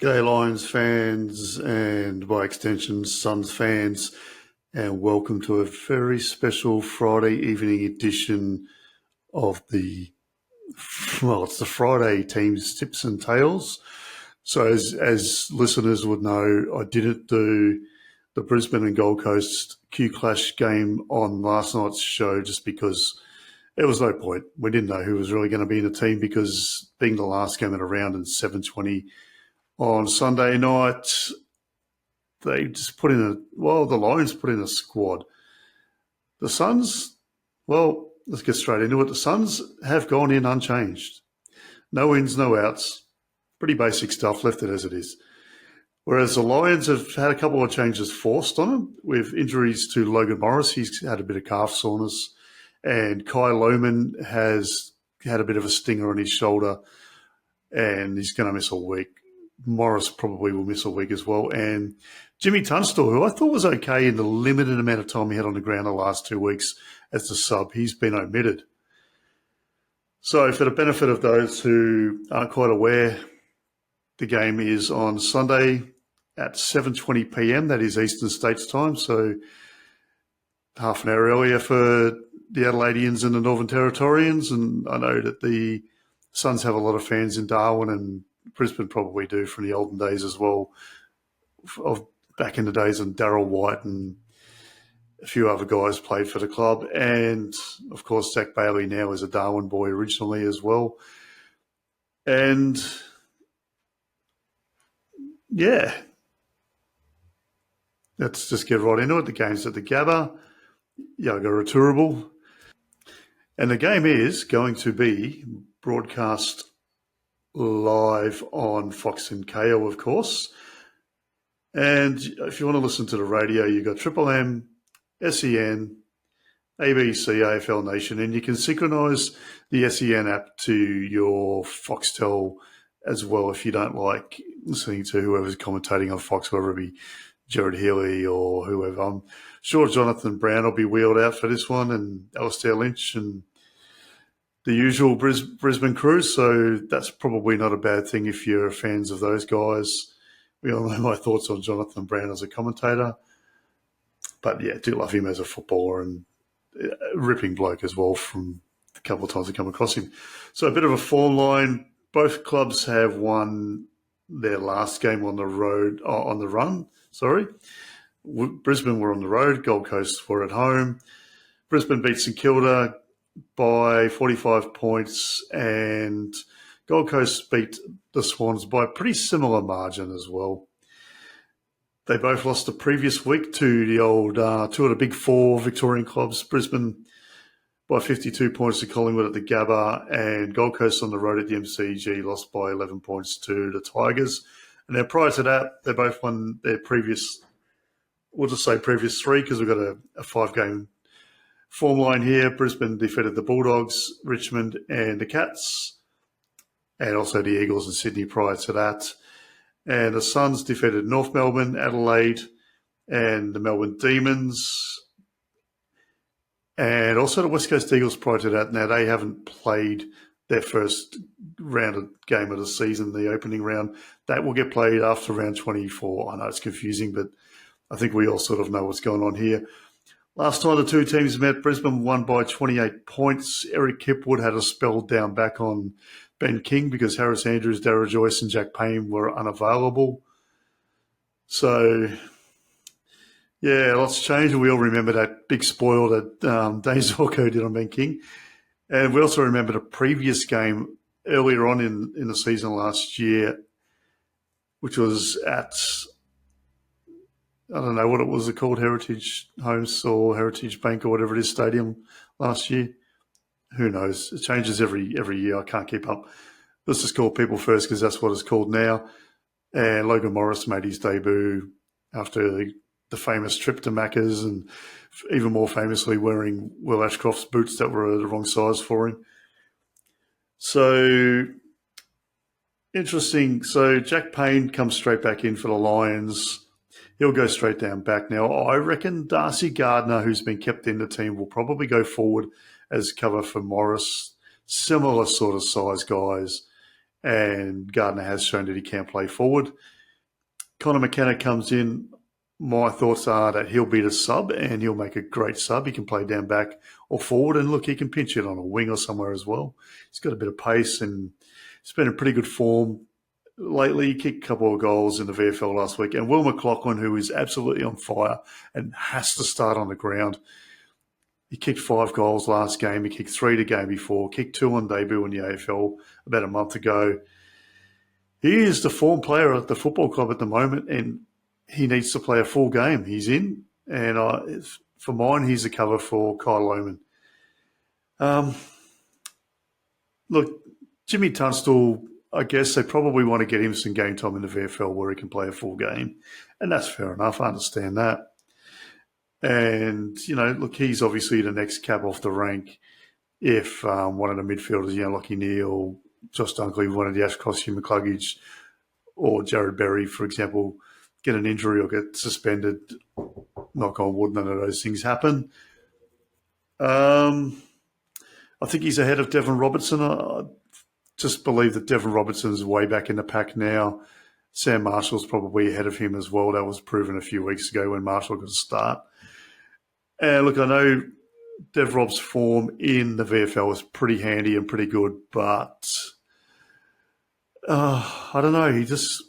Gay Lions fans and by extension Suns fans, and welcome to a very special Friday evening edition of it's the Friday teams tips and tales. So as listeners would know, I didn't do the Brisbane and Gold Coast Q Clash game on last night's show just because there was no point. We didn't know who was really going to be in the team because being the last game in a round in 7:20 on Sunday night, they just the Lions put in a squad. The Suns, let's get straight into it. The Suns have gone in unchanged. No ins, no outs. Pretty basic stuff, left it as it is. Whereas the Lions have had a couple of changes forced on them with injuries to Logan Morris. He's had a bit of calf soreness. And Kai Lohman has had a bit of a stinger on his shoulder and he's going to miss a week. Morris probably will miss a week as well. And Jimmy Tunstall, who I thought was okay in the limited amount of time he had on the ground the last 2 weeks as the sub, he's been omitted. So for the benefit of those who aren't quite aware, the game is on Sunday at 7:20 p.m. That is Eastern States time, so half an hour earlier for the Adelaideans and the Northern Territorians. And I know that the Suns have a lot of fans in Darwin, and Brisbane probably do from the olden days as well, of back in the days when Darryl White and a few other guys played for the club. And, of course, Zach Bailey now is a Darwin boy originally as well. And, yeah, let's just get right into it. The game's at the Gabba, Yoga Returable. And the game is going to be broadcast live on Fox and KO, of course. And if you want to listen to the radio, you've got Triple M, SEN, ABC, AFL Nation, and you can synchronise the SEN app to your Foxtel as well if you don't like listening to whoever's commentating on Fox, whether it be Jared Healy or whoever. I'm sure Jonathan Brown will be wheeled out for this one, and Alistair Lynch and the usual Brisbane crew, so that's probably not a bad thing if you're fans of those guys. We all know my thoughts on Jonathan Brown as a commentator. But, yeah, do love him as a footballer and a ripping bloke as well from the couple of times I come across him. So a bit of a form line. Both clubs have won their last game on the run. Brisbane were on the road. Gold Coast were at home. Brisbane beat St Kilda by 45 points, and Gold Coast beat the Swans by a pretty similar margin as well. They both lost the previous week to the old two of the big four Victorian clubs, Brisbane by 52 points to Collingwood at the Gabba, and Gold Coast on the road at the MCG lost by 11 points to the Tigers. And then prior to that, they both won their previous three because we've got a five-game form line here. Brisbane defeated the Bulldogs, Richmond and the Cats, and also the Eagles and Sydney prior to that. And the Suns defeated North Melbourne, Adelaide, and the Melbourne Demons, and also the West Coast Eagles prior to that. Now, they haven't played their first game of the season, the opening round. That will get played after round 24. I know it's confusing, but I think we all sort of know what's going on here. Last time the two teams met, Brisbane won by 28 points. Eric Kipwood had a spell down back on Ben King because Harris Andrews, Darragh Joyce and Jack Payne were unavailable. So, yeah, lots changed. We all remember that big spoil that Dane Zorko did on Ben King. And we also remember the previous game earlier on in the season last year, which was at, I don't know what it was called, Heritage Homes or Heritage Bank or whatever it is, stadium last year. Who knows? It changes every year. I can't keep up. Let's just call People First because that's what it's called now. And Logan Morris made his debut after the famous trip to Macca's and even more famously wearing Will Ashcroft's boots that were the wrong size for him. So, interesting. So, Jack Payne comes straight back in for the Lions. He'll go straight down back. Now, I reckon Darcy Gardner, who's been kept in the team, will probably go forward as cover for Morris. Similar sort of size guys. and Gardner has shown that he can play forward. Connor McKenna comes in. My thoughts are that he'll be the sub and he'll make a great sub. He can play down back or forward, and look, he can pinch it on a wing or somewhere as well. He's got a bit of pace and he's been in pretty good form lately. He kicked a couple of goals in the VFL last week. And Will McLaughlin, who is absolutely on fire and has to start on the ground. He kicked 5 goals last game. He kicked 3 the game before, kicked 2 on debut in the AFL about a month ago. He is the form player at the football club at the moment, and he needs to play a full game. He's in, and for mine, he's a cover for Kyle Lohman. Look, Jimmy Tunstall, I guess they probably want to get him some game time in the VFL where he can play a full game, and that's fair enough. I understand that. And, look, he's obviously the next cab off the rank if one of the midfielders, Lachie Neale, Josh Dunkley, one of the Ashcroft, Hugh McCluggage, or Jared Berry, for example, get an injury or get suspended. Knock on wood, none of those things happen. I think he's ahead of Devon Robertson. I just believe that Devon Robertson's way back in the pack now. Sam Marshall's probably ahead of him as well. That was proven a few weeks ago when Marshall got a start. And look, I know Dev Rob's form in the VFL is pretty handy and pretty good, but I don't know. He just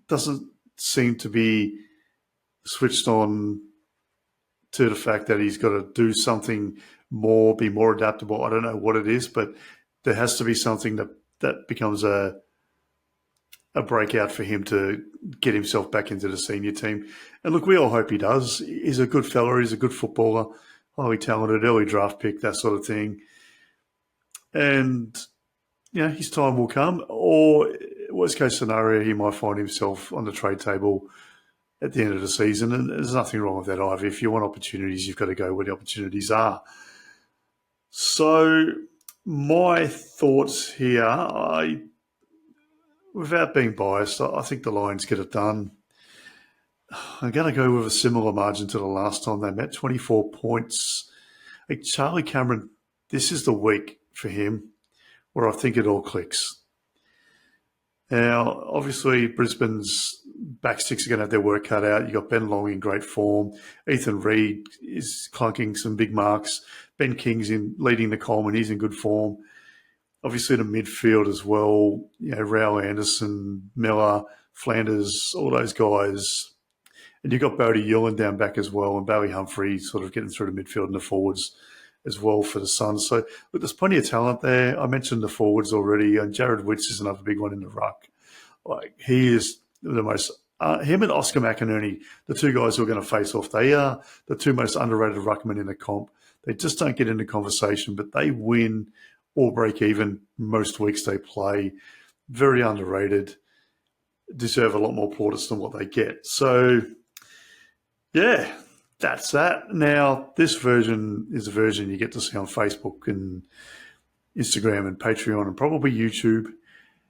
doesn't seem to be switched on to the fact that he's got to do something more, be more adaptable. I don't know what it is, but there has to be something that becomes a breakout for him to get himself back into the senior team. And look, we all hope he does. He's a good fella. He's a good footballer, highly talented, early draft pick, that sort of thing. And, his time will come. Or worst case scenario, he might find himself on the trade table at the end of the season. And there's nothing wrong with that either. If you want opportunities, you've got to go where the opportunities are. So my thoughts here, without being biased, I think the Lions get it done. I'm going to go with a similar margin to the last time they met, 24 points. Charlie Cameron, this is the week for him where I think it all clicks. Now, obviously, Brisbane's back six are going to have their work cut out. You've got Ben Long in great form. Ethan Reid is clunking some big marks. Ben King's leading the Coleman. He's in good form. Obviously, the midfield as well, Raul Anderson, Miller, Flanders, all those guys. And you've got Bodie Ewan down back as well, and Barry Humphrey sort of getting through the midfield and the forwards as well for the Suns. So, look, there's plenty of talent there. I mentioned the forwards already, and Jared Witts is another big one in the ruck. Like, he is the most him and Oscar McInerney, the two guys who are going to face off, they are the two most underrated ruckmen in the comp. They just don't get into conversation, but they win or break even most weeks they play. Very underrated. Deserve a lot more plaudits than what they get. So, yeah, that's that. Now, this version is a version you get to see on Facebook and Instagram and Patreon and probably YouTube.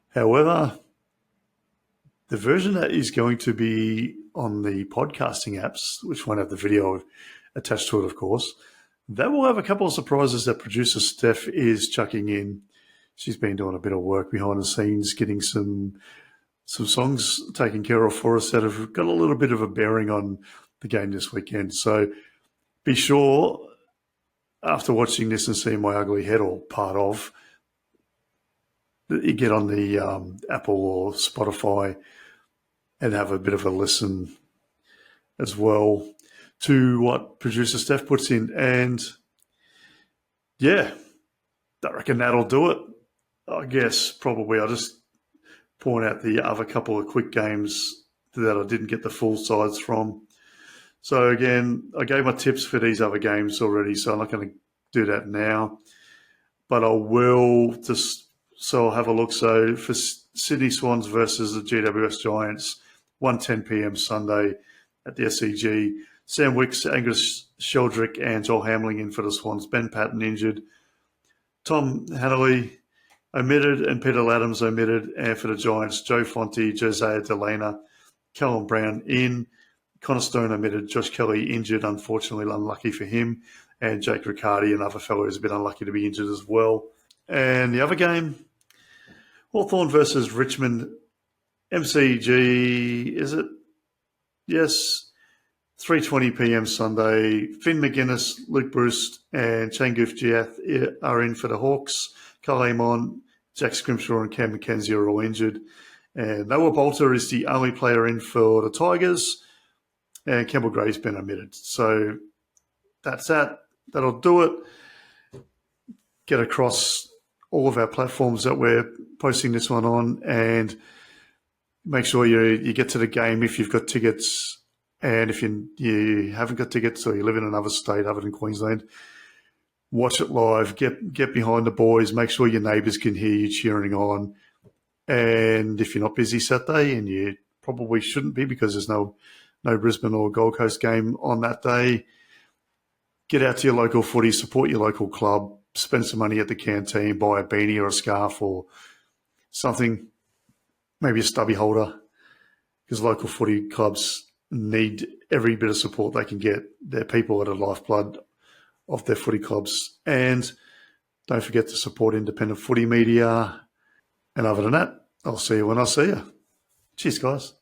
However, the version that is going to be on the podcasting apps, which won't have the video attached to it, of course, that will have a couple of surprises that producer Steph is chucking in. She's been doing a bit of work behind the scenes, getting some songs taken care of for us that have got a little bit of a bearing on the game this weekend. So be sure, after watching this and seeing my ugly head or part of, that you get on the Apple or Spotify and have a bit of a listen as well to what producer Steph puts in. And, yeah, I reckon that'll do it. I guess probably I'll just point out the other couple of quick games that I didn't get the full sides from. So, again, I gave my tips for these other games already, so I'm not going to do that now. But I will just, so I'll have a look. So, for Sydney Swans versus the GWS Giants, 1:10 p.m. Sunday at the SCG. Sam Wicks, Angus Sheldrick, and Joel Hamling in for the Swans. Ben Patton injured. Tom Hanley omitted and Peter Laddams omitted. And for the Giants, Joe Fonte, Josiah Delana, Callum Brown in. Connor Stone omitted. Josh Kelly injured, unfortunately, unlucky for him. And Jake Riccardi, another fellow who's been unlucky to be injured as well. And the other game, Hawthorn versus Richmond MCG, is it? Yes. 3:20 p.m. Sunday. Finn McGuinness, Luke Bruce, and Changuf Jiath are in for the Hawks. Kyle Amon, Jack Scrimshaw, and Cam McKenzie are all injured. And Noah Bolter is the only player in for the Tigers, and Campbell Gray's been omitted. So that's that. That'll do it. Get across all of our platforms that we're posting this one on, and make sure you get to the game if you've got tickets. And if you haven't got tickets or you live in another state other than Queensland, watch it live, get behind the boys, make sure your neighbours can hear you cheering on. And if you're not busy Saturday, and you probably shouldn't be because there's no Brisbane or Gold Coast game on that day, get out to your local footy, support your local club, spend some money at the canteen, buy a beanie or a scarf or something, maybe a stubby holder, because local footy clubs need every bit of support they can get. Their people are the lifeblood of their footy clubs. And don't forget to support independent footy media. And other than that, I'll see you when I see you. Cheers, guys.